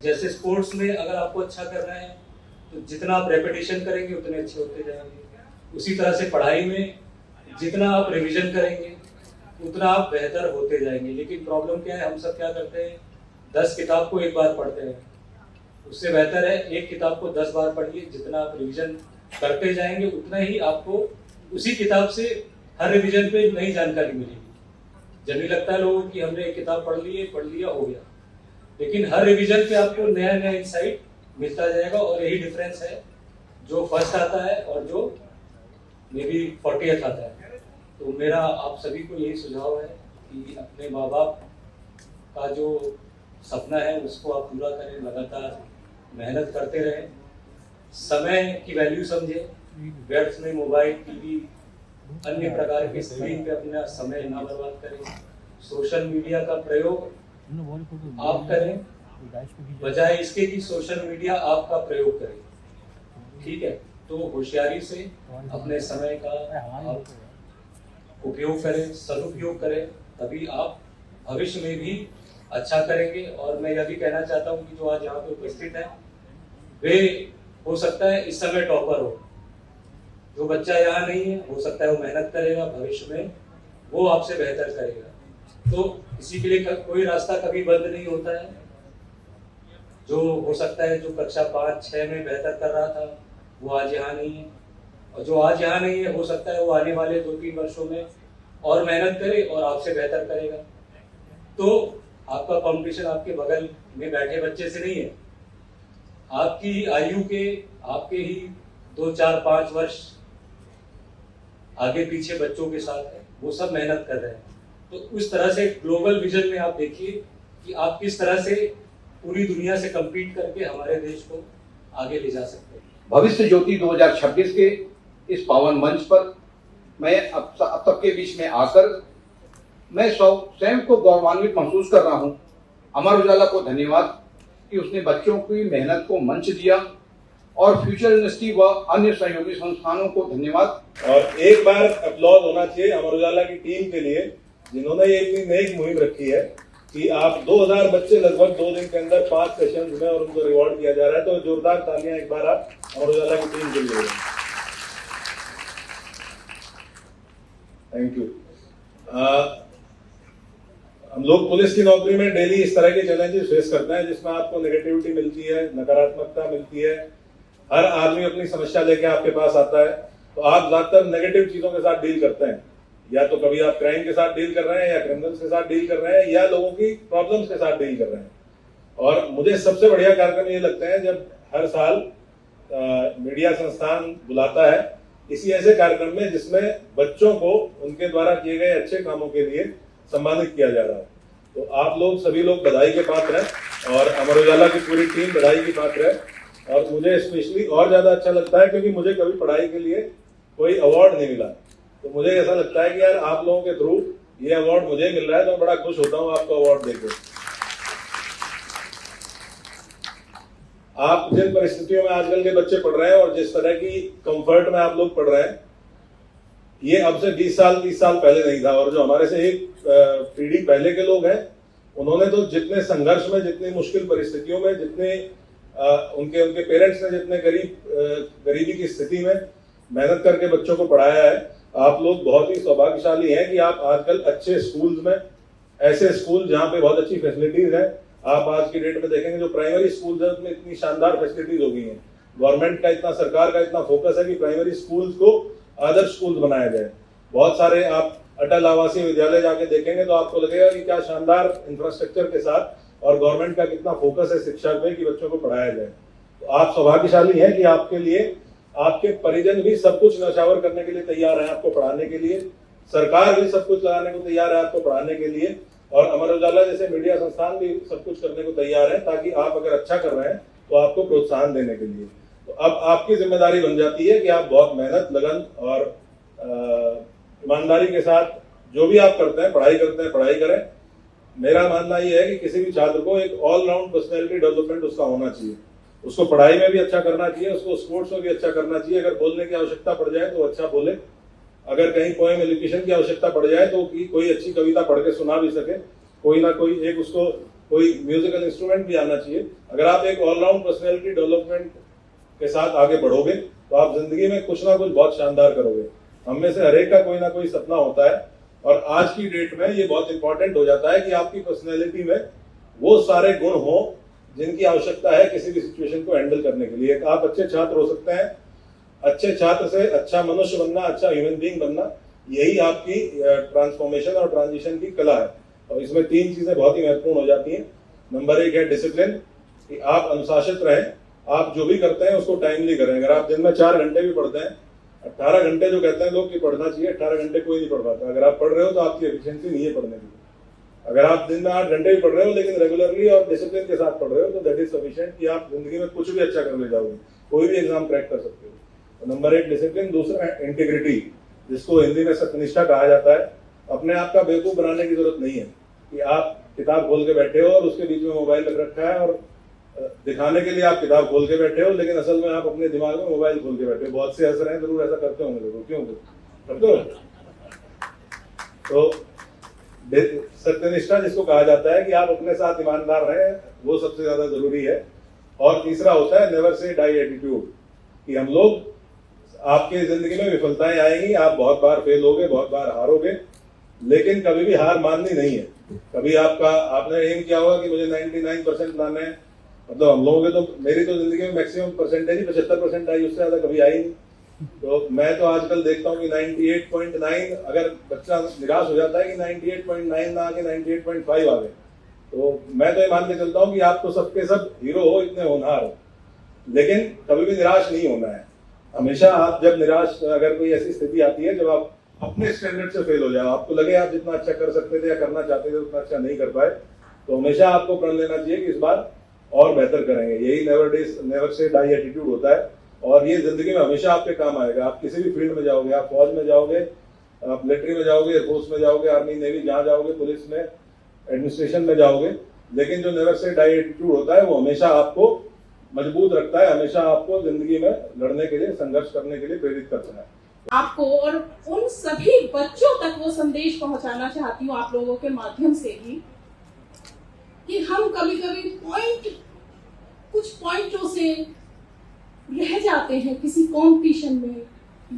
जैसे स्पोर्ट्स में अगर आपको अच्छा करना है तो जितना आप रेपिटेशन करेंगे उतने अच्छे होते जाएंगे। उसी तरह से पढ़ाई में जितना आप रिवीजन करेंगे उतना आप बेहतर होते जाएंगे। लेकिन प्रॉब्लम क्या है, हम सब क्या करते हैं, 10 किताब को एक बार पढ़ते हैं। उससे बेहतर है एक किताब को 10 बार पढ़िए। जितना आप रिवीजन करते जाएंगे उतना ही आपको उसी किताब से हर रिवीजन पे नई जानकारी मिलेगी। जनरली लगता है लोगों की हमने एक किताब पढ़ लिया हो गया, लेकिन हर रिवीजन पे आपको नया नया इंसाइट मिलता जाएगा। और यही डिफरेंस है जो फर्स्ट आता है और जो मे बी 40th आता है। तो मेरा आप सभी को यही सुझाव है कि अपने माँ बाप का जो सपना है उसको आप पूरा करें, लगातार मेहनत करते रहें, समय की वैल्यू समझें, व्यर्थ में मोबाइल, टीवी, अन्य प्रकार के स्क्रीन पे अपना समय ना बर्बाद करें। सोशल मीडिया का प्रयोग आप करें बजाय इसके कि सोशल मीडिया आपका प्रयोग करे। ठीक है, तो होशियारी से अपने समय का आप उपयोग करें, सदुपयोग करें, तभी आप भविष्य में भी अच्छा करेंगे। और मैं यह भी कहना चाहता हूं कि जो आज यहाँ पे उपस्थित है वे हो सकता है इस समय टॉपर हो। जो बच्चा यहाँ नहीं है हो सकता है वो मेहनत करेगा, भविष्य में वो आपसे बेहतर करेगा। तो इसी के लिए कोई रास्ता कभी बंद नहीं होता है। जो हो सकता है जो कक्षा 5-6 में बेहतर कर रहा था वो आज यहाँ नहीं है, और जो आज यहाँ नहीं है हो सकता है वो आने वाले 2-3 वर्षों में और मेहनत करे और आपसे बेहतर करेगा। तो आपका कंपटीशन आपके बगल में बैठे बच्चे से नहीं है, आपकी आयु के आपके ही 2-4-5 वर्ष आगे पीछे बच्चों के साथ है, वो सब मेहनत कर रहे हैं। तो उस तरह से ग्लोबल विजन में आप देखिए कि आप किस तरह से पूरी दुनिया से कम्पीट करके हमारे देश को आगे ले जा सकते हैं। भविष्य ज्योति 2026 के इस पावन मंच पर मैं अब सबके बीच में आकर मैं स्वयं को गौरवान्वित महसूस कर रहा हूं। अमर उजाला को धन्यवाद कि उसने बच्चों की मेहनत को मंच दिया, और फ्यूचर यूनिवर्सिटी व अन्य सहयोगी संस्थानों को धन्यवाद। और एक बार अपलॉज होना चाहिए अमर उजाला की टीम के लिए, जिन्होंने ये इतनी नेक मुहिम रखी है कि आप 2000 बच्चे लगभग 2 दिन के अंदर 5 सेशंस में और उनको रिवॉर्ड किया जा रहा है। तो जोरदार तालियां एक बार आप अमर उजाला की टीम के लिए। Thank you. हम लोग पुलिस की नौकरी में डेली इस तरह के चैलेंजेस फेस करते हैं जिसमें आपको नेगेटिविटी मिलती है, नकारात्मकता मिलती है। हर आदमी अपनी समस्या लेके आपके पास आता है, तो आप ज्यादातर नेगेटिव चीजों के साथ डील करते हैं। या तो कभी आप क्राइम के साथ डील कर रहे हैं, या क्रिमिनल्स के साथ डील कर रहे हैं, या लोगों की प्रॉब्लम्स के साथ डील कर रहे हैं। और मुझे सबसे बढ़िया कार्यक्रम ये लगता है जब हर साल मीडिया संस्थान बुलाता है किसी ऐसे कार्यक्रम में जिसमें बच्चों को उनके द्वारा किए गए अच्छे कामों के लिए सम्मानित किया जा रहा है। तो आप लोग सभी लोग बधाई के पात्र हैं, और अमर उजाला की पूरी टीम बधाई की पात्र है। और मुझे स्पेशली और ज्यादा अच्छा लगता है क्योंकि मुझे कभी पढ़ाई के लिए कोई अवार्ड नहीं मिला, तो मुझे ऐसा लगता है कि यार आप लोगों के थ्रू ये अवार्ड मुझे मिल रहा है, तो मैं बड़ा खुश होता हूँ आपको अवार्ड देकर। आप जिन परिस्थितियों में आजकल के बच्चे पढ़ रहे हैं और जिस तरह की कंफर्ट में आप लोग पढ़ रहे हैं, ये अब से 20 साल 30 साल पहले नहीं था। और जो हमारे से एक पीढ़ी पहले के लोग हैं, उन्होंने तो जितने संघर्ष में, जितनी मुश्किल परिस्थितियों में, जितने उनके पेरेंट्स ने जितने गरीबी की स्थिति में मेहनत करके बच्चों को पढ़ाया है, आप लोग बहुत ही सौभाग्यशाली हैं कि आप आजकल अच्छे स्कूल्स में, ऐसे स्कूल जहां पे बहुत अच्छी फैसिलिटीज है, आप आज की डेट में देखेंगे जो प्राइमरी स्कूल्स है उसमें इतनी शानदार फैसिलिटीज हो गई हैं। गवर्नमेंट का इतना, सरकार का इतना फोकस है कि प्राइमरी स्कूल्स को आदर्श स्कूल बनाया जाए। बहुत सारे आप अटल आवासीय विद्यालय जाके देखेंगे तो आपको लगेगा कि क्या शानदार इंफ्रास्ट्रक्चर के साथ, और गवर्नमेंट का कितना फोकस है शिक्षा पे कि बच्चों को पढ़ाया जाए। तो आप सौभाग्यशाली हैं कि आपके लिए आपके परिजन भी सब कुछ न्यौछावर करने के लिए तैयार है आपको पढ़ाने के लिए, सरकार भी सब कुछ लगाने को तैयार है आपको पढ़ाने के लिए, और अमर उजाला जैसे मीडिया संस्थान भी सब कुछ करने को तैयार है ताकि आप अगर अच्छा कर रहे हैं तो आपको प्रोत्साहन देने के लिए। तो अब आपकी जिम्मेदारी बन जाती है कि आप बहुत मेहनत, लगन और ईमानदारी के साथ जो भी आप करते हैं, पढ़ाई करें। मेरा मानना यह है कि किसी भी छात्र को एक ऑलराउंड पर्सनैलिटी डेवलपमेंट उसका होना चाहिए। उसको पढ़ाई में भी अच्छा करना चाहिए, उसको स्पोर्ट्स में भी अच्छा करना चाहिए। अगर बोलने की आवश्यकता पड़ जाए तो अच्छा बोले, अगर कहीं पोएम एलिकेशन की आवश्यकता पड़ जाए तो कोई अच्छी कविता पढ़ के सुना भी सके, कोई ना कोई एक उसको कोई म्यूजिकल इंस्ट्रूमेंट भी आना चाहिए। अगर आप एक ऑलराउंड पर्सनैलिटी डेवलपमेंट के साथ आगे बढ़ोगे तो आप जिंदगी में कुछ ना कुछ बहुत शानदार करोगे। हम में से हर एक का कोई ना कोई सपना होता है, और आज की डेट में ये बहुत इंपॉर्टेंट हो जाता है कि आपकी पर्सनैलिटी में वो सारे गुण हो जिनकी आवश्यकता है किसी भी सिचुएशन को हैंडल करने के लिए। आप अच्छे छात्र हो सकते हैं, अच्छे छात्र से अच्छा मनुष्य बनना, अच्छा ह्यूमन बीइंग बनना, यही आपकी ट्रांसफॉर्मेशन और ट्रांजिशन की कला है। और इसमें 3 चीजें बहुत ही महत्वपूर्ण हो जाती हैं। नंबर 1 है डिसिप्लिन, कि आप अनुशासित रहें, आप जो भी करते हैं उसको टाइमली करें। अगर आप दिन में 4 घंटे भी पढ़ते हैं, 18 घंटे जो कहते हैं लोग कि पढ़ना चाहिए, 18 घंटे कोई नहीं पढ़ पाता। अगर आप पढ़ रहे हो तो आपकी एफिशिएंसी नहीं है पढ़ने की। अगर आप दिन में 8 घंटे भी पढ़ रहे हो लेकिन रेगुलरली और डिसिप्लिन के साथ पढ़ रहे हो तो दैट इज सफिशिएंट कि आप जिंदगी में कुछ भी अच्छा कर ले जाओगे, कोई भी एग्जाम क्रैक कर सकते हो। तो नंबर 1 डिसिप्लिन। दूसरा है इंटीग्रिटी, जिसको हिंदी में सत्यनिष्ठा कहा जाता है। अपने आप का बेवकूफ बनाने की जरूरत नहीं है कि आप किताब खोल के बैठे हो और उसके बीच में मोबाइल रख रखा है और दिखाने के लिए आप किताब खोल के बैठे हो, लेकिन असल में आप अपने दिमाग में मोबाइल खोल के बैठे हो। बहुत से हंस रहे हैं, जरूर ऐसा करते होंगे लोग, क्यों करते हो? तो सत्यनिष्ठा जिसको कहा जाता है कि आप अपने साथ ईमानदार रहें, वो सबसे ज्यादा जरूरी है। और तीसरा होता है नेवर से डाई एटीट्यूड, कि हम लोग, आपके जिंदगी में विफलताएं आएंगी, आप बहुत बार फेल होगे, बहुत बार हारोगे, लेकिन कभी भी हार माननी नहीं है। कभी आपने एम किया होगा कि मुझे 99% लाना है, मतलब हम लोगों के तो, मेरी तो जिंदगी में मैक्सिमम परसेंटेज ही 75% आई, उससे ज्यादा कभी आई नहीं। तो मैं तो आजकल देखता हूँ कि 98.9, अगर बच्चा निराश हो जाता है कि 98.9 ना आके 98.5 आ गए, तो मैं तो ये मान के चलता हूँ कि आप तो सबके सब हीरो हो, इतने होनहार हो, लेकिन कभी भी निराश नहीं होना है। हमेशा आप जब निराश, अगर कोई ऐसी स्थिति आती है जब आप अपने स्टैंडर्ड से फेल हो जाओ, आपको लगे आप जितना अच्छा कर सकते थे या करना चाहते थे उतना अच्छा नहीं कर पाए, तो हमेशा आपको प्रण लेना चाहिए कि इस बार और बेहतर करेंगे। यही नेवर से डाई एटीट्यूड होता है, और ये जिंदगी में हमेशा आपके काम आएगा। आप किसी भी फील्ड में जाओगे, आप फौज में जाओगे, आप मिलिट्री में जाओगे, एयरफोर्स में जाओगे, आर्मी नेवी जहां जाओगे, पुलिस में, एडमिनिस्ट्रेशन में जाओगे, लेकिन जो नेवर से डाई एटीट्यूड होता है वो हमेशा आपको मजबूत रखता है, हमेशा आपको जिंदगी में लड़ने के लिए, संघर्ष करने के लिए प्रेरित करता है। आपको और उन सभी बच्चों तक वो संदेश पहुंचाना चाहती हूँ आप लोगों के माध्यम से ही, कि हम कभी कभी कुछ पॉइंटों से रह जाते हैं किसी कंपटीशन में,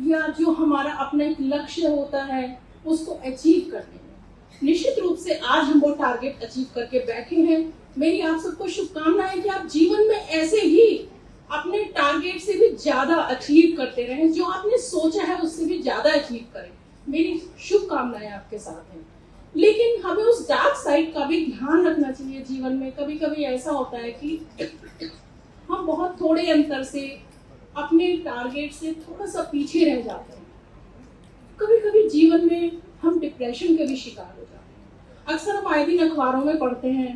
या जो हमारा अपना एक लक्ष्य होता है उसको अचीव करने में। निश्चित रूप से आज हम वो टारगेट अचीव करके बैठे हैं। मेरी आप सबको शुभकामनाएं कि आप जीवन में ऐसे ही अपने टारगेट से भी ज्यादा अचीव करते रहें, जो आपने सोचा है उससे भी ज्यादा अचीव करें। मेरी शुभकामनाएं आपके साथ हैं। लेकिन हमें उस डार्क साइड का भी ध्यान रखना चाहिए जीवन में। कभी कभी ऐसा होता है कि हम बहुत थोड़े अंतर से अपने टारगेट से थोड़ा सा पीछे रह जाते हैं। कभी कभी जीवन में हम डिप्रेशन के भी शिकार हो जाते हैं। अक्सर हम आए दिन अखबारों में पढ़ते हैं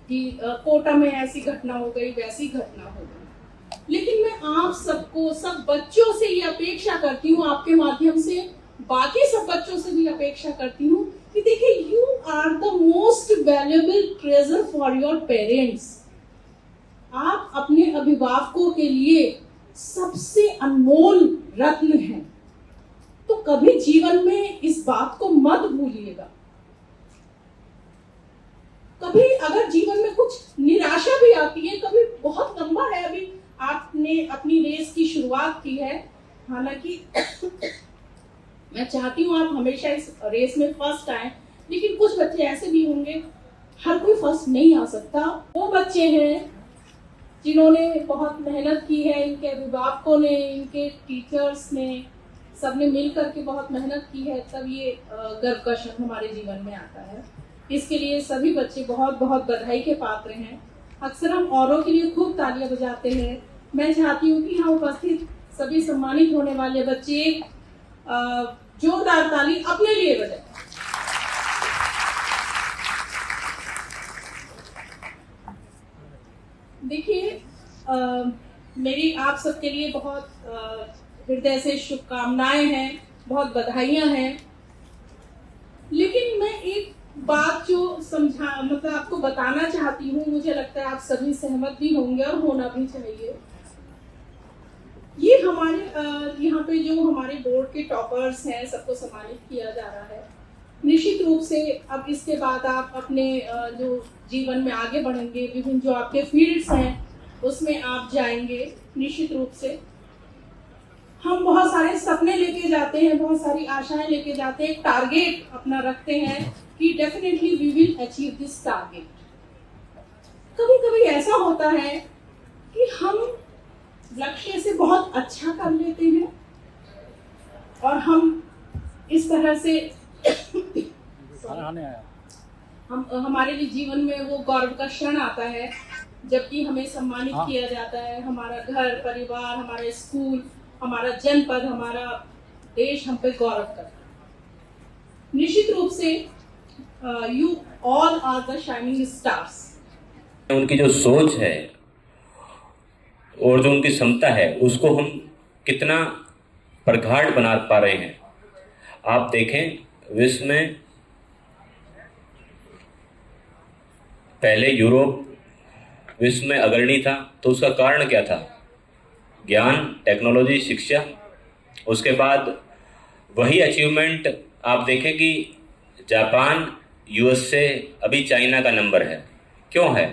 कि कोटा में ऐसी घटना हो गई, वैसी घटना हो गई। लेकिन मैं आप सबको, सब बच्चों से ये अपेक्षा करती हूँ, आपके माध्यम से बाकी सब बच्चों से भी अपेक्षा करती हूँ कि देखिए, you are the most valuable treasure for your parents. आप अपने अभिभावकों के लिए सबसे अनमोल रत्न हैं। तो कभी जीवन में इस बात को मत भूलिएगा। कभी अगर जीवन में कुछ निराशा भी आती है, कभी बहुत लंबा है, अभी आपने अपनी रेस की शुरुआत की है, हालांकि मैं चाहती हूँ आप हमेशा इस रेस में फर्स्ट आए, लेकिन कुछ बच्चे ऐसे भी होंगे, हर कोई फर्स्ट नहीं आ सकता। वो बच्चे हैं जिन्होंने बहुत मेहनत की है, इनके अभिभावकों ने, इनके टीचर्स ने, सबने मिल करके बहुत मेहनत की है, तब ये गर्व का क्षण हमारे जीवन में आता है। इसके लिए सभी बच्चे बहुत बहुत बधाई के पात्र हैं। अक्सर हम औरों के लिए खूब तालियां बजाते हैं। मैं चाहती हूँ कि यहाँ उपस्थित सभी सम्मानित होने वाले बच्चे जोरदार ताली अपने लिए बजाएं। देखिए, मेरी आप सबके लिए बहुत हृदय से शुभकामनाएं हैं, बहुत बधाइयां हैं। लेकिन मैं एक बात जो मतलब आपको बताना चाहती हूँ, मुझे लगता है आप सभी सहमत भी होंगे और होना भी चाहिए। ये हमारे यहाँ पे जो हमारे बोर्ड के टॉपर्स हैं, सबको सम्मानित किया जा रहा है। निश्चित रूप से अब इसके बाद आप अपने जो जीवन में आगे बढ़ेंगे, विभिन्न जो आपके फील्ड्स हैं उसमें आप जाएंगे निश्चित रूप से। हम बहुत सारे सपने लेके जाते हैं, बहुत सारी आशाएं लेके जाते हैं, एक टारगेट अपना रखते हैं कि definitely we will achieve this target. कभी कभी ऐसा होता है कि हम लक्ष्य से बहुत अच्छा कर लेते हैं और हम इस तरह से हमारे लिए जीवन में वो गौरव का क्षण आता है जबकि हमें सम्मानित किया जाता है, हमारा घर परिवार, हमारा स्कूल, हमारा जनपद, हमारा देश हम पे गौरव करता है। निश्चित रूप से you all are the shining stars. उनकी जो सोच है और जो उनकी क्षमता है उसको हम कितना प्रगाढ़ बना पा रहे हैं। आप देखें, विश्व में पहले यूरोप विश्व में अग्रणी था, तो उसका कारण क्या था? ज्ञान, टेक्नोलॉजी, शिक्षा। उसके बाद वही अचीवमेंट आप देखें कि जापान, यूएस से अभी चाइना का नंबर है। क्यों है?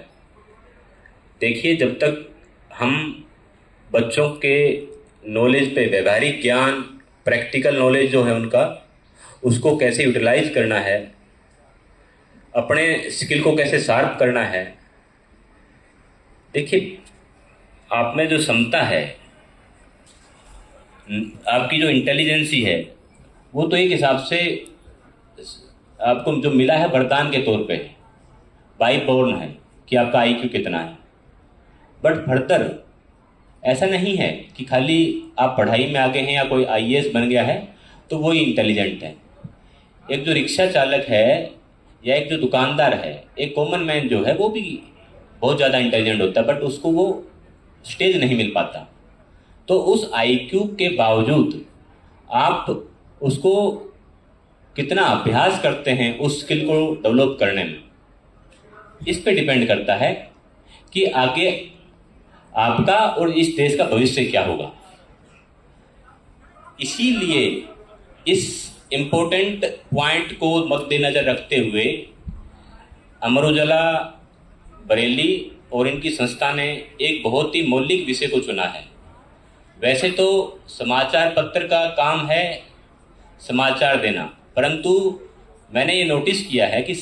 देखिए, जब तक हम बच्चों के नॉलेज पे, व्यवहारिक ज्ञान, प्रैक्टिकल नॉलेज जो है उनका, उसको कैसे यूटिलाइज करना है, अपने स्किल को कैसे शार्प करना है। देखिए, आप में जो क्षमता है, आपकी जो इंटेलिजेंसी है, वो तो एक हिसाब से आपको जो मिला है वरदान के तौर पे, बाई बोर्न है कि आपका आईक्यू कितना है। बट फर्दर ऐसा नहीं है कि खाली आप पढ़ाई में आगे हैं या कोई आईएएस बन गया है तो वो ही इंटेलिजेंट है। एक जो रिक्शा चालक है या एक जो दुकानदार है, एक कॉमन मैन जो है, वो भी बहुत ज़्यादा इंटेलिजेंट होता है, बट उसको वो स्टेज नहीं मिल पाता। तो उस आईक्यू के बावजूद आप उसको कितना अभ्यास करते हैं उस स्किल को डेवलप करने में, इस पे डिपेंड करता है कि आगे आपका और इस देश का भविष्य क्या होगा। इसीलिए इस इम्पोर्टेंट पॉइंट को मद्देनजर रखते हुए अमर उजाला बरेली और इनकी संस्था ने एक बहुत ही मौलिक विषय को चुना है। वैसे तो समाचार पत्र का काम है समाचार देना, परंतु मैंने ये नोटिस किया है कि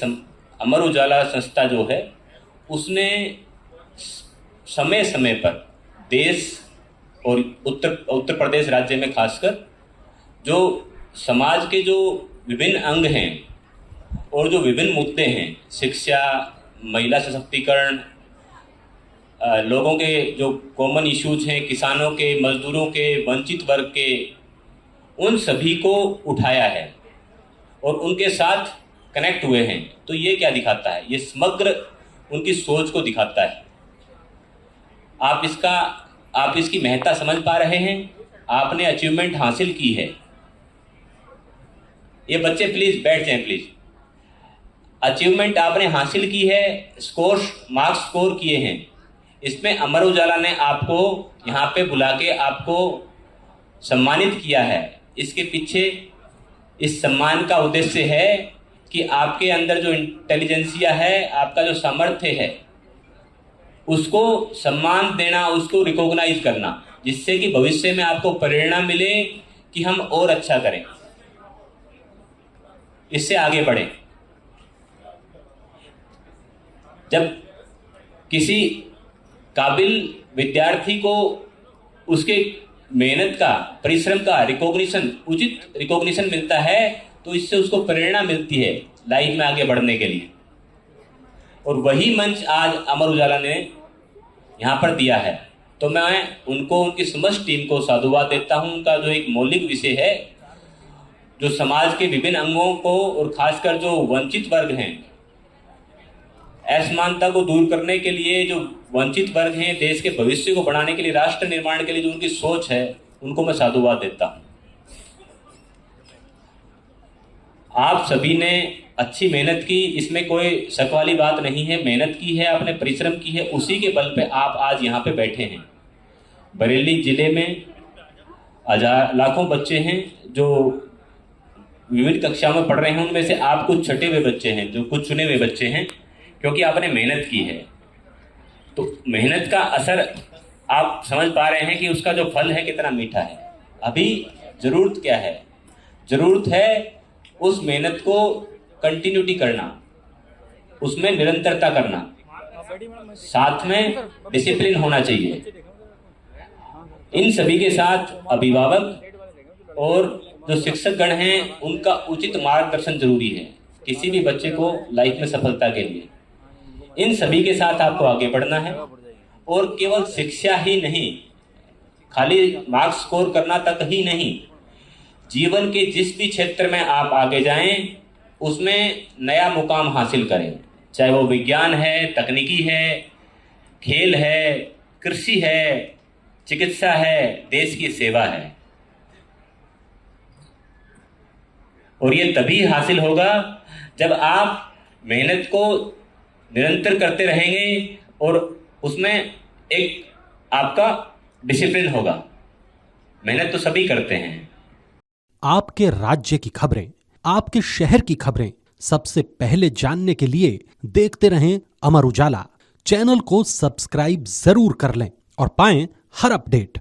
अमर उजाला संस्था जो है उसने समय समय पर देश और उत्तर प्रदेश राज्य में खासकर जो समाज के जो विभिन्न अंग हैं और जो विभिन्न मुद्दे हैं, शिक्षा, महिला सशक्तिकरण, लोगों के जो कॉमन इश्यूज हैं, किसानों के, मजदूरों के, वंचित वर्ग के, उन सभी को उठाया है और उनके साथ कनेक्ट हुए हैं। तो ये क्या दिखाता है? ये समग्र उनकी सोच को दिखाता है। आप इसकी महत्ता समझ पा रहे हैं। आपने अचीवमेंट हासिल की है। ये बच्चे प्लीज बैठ जाएं, प्लीज। अचीवमेंट आपने हासिल की है, मार्क्स स्कोर किए हैं। इसमें अमर उजाला ने आपको यहाँ पे बुला के आपको सम्मानित किया है। इसके पीछे इस सम्मान का उद्देश्य है कि आपके अंदर जो इंटेलिजेंसिया है, आपका जो सामर्थ्य है, उसको सम्मान देना, उसको रिकॉग्नाइज करना, जिससे कि भविष्य में आपको प्रेरणा मिले कि हम और अच्छा करें, इससे आगे बढ़ें। जब किसी काबिल विद्यार्थी को उसके मेहनत का, परिश्रम का उचित रिकॉग्निशन मिलता है तो इससे उसको प्रेरणा मिलती है लाइफ में आगे बढ़ने के लिए। और वही मंच आज अमर उजाला ने यहाँ पर दिया है। तो मैं उनको, उनकी समस्त टीम को साधुवाद देता हूँ। उनका जो एक मौलिक विषय है, जो समाज के विभिन्न अंगों को और खासकर जो वंचित वर्ग हैं, असमानता को दूर करने के लिए जो वंचित वर्ग हैं, देश के भविष्य को बढ़ाने के लिए, राष्ट्र निर्माण के लिए जो उनकी सोच है, उनको मैं साधुवाद देता हूँ। आप सभी ने अच्छी मेहनत की, इसमें कोई शक वाली बात नहीं है। मेहनत की है, आपने परिश्रम की है, उसी के बल पे आप आज यहाँ पे बैठे हैं। बरेली जिले में लाखों बच्चे हैं जो विभिन्न कक्षाओं में पढ़ रहे हैं। उनमें से आप कुछ छटे हुए बच्चे हैं, जो कुछ चुने हुए बच्चे हैं। क्योंकि आपने मेहनत की है। तो मेहनत का असर आप समझ पा रहे हैं कि उसका जो फल है कितना मीठा है। अभी ज़रूरत क्या है? ज़रूरत है उस मेहनत को कंटिन्यूटी करना, उसमें निरंतरता करना, साथ में डिसिप्लिन होना चाहिए। इन सभी के साथ अभिभावक और जो शिक्षक गण हैं उनका उचित मार्गदर्शन जरूरी है किसी भी बच्चे को लाइफ में सफलता के लिए। इन सभी के साथ आपको आगे बढ़ना है और केवल शिक्षा ही नहीं, खाली मार्क्स स्कोर करना तक ही नहीं, जीवन के जिस भी क्षेत्र में आप आगे जाएं उसमें नया मुकाम हासिल करें, चाहे वो विज्ञान है, तकनीकी है, खेल है, कृषि है, चिकित्सा है, देश की सेवा है। और ये तभी हासिल होगा जब आप मेहनत को निरंतर करते रहेंगे और उसमें एक आपका डिसिप्लिन होगा। मेहनत तो सभी करते हैं। आपके राज्य की खबरें, आपके शहर की खबरें सबसे पहले जानने के लिए देखते रहें अमर उजाला। चैनल को सब्सक्राइब जरूर कर लें और पाएं हर अपडेट।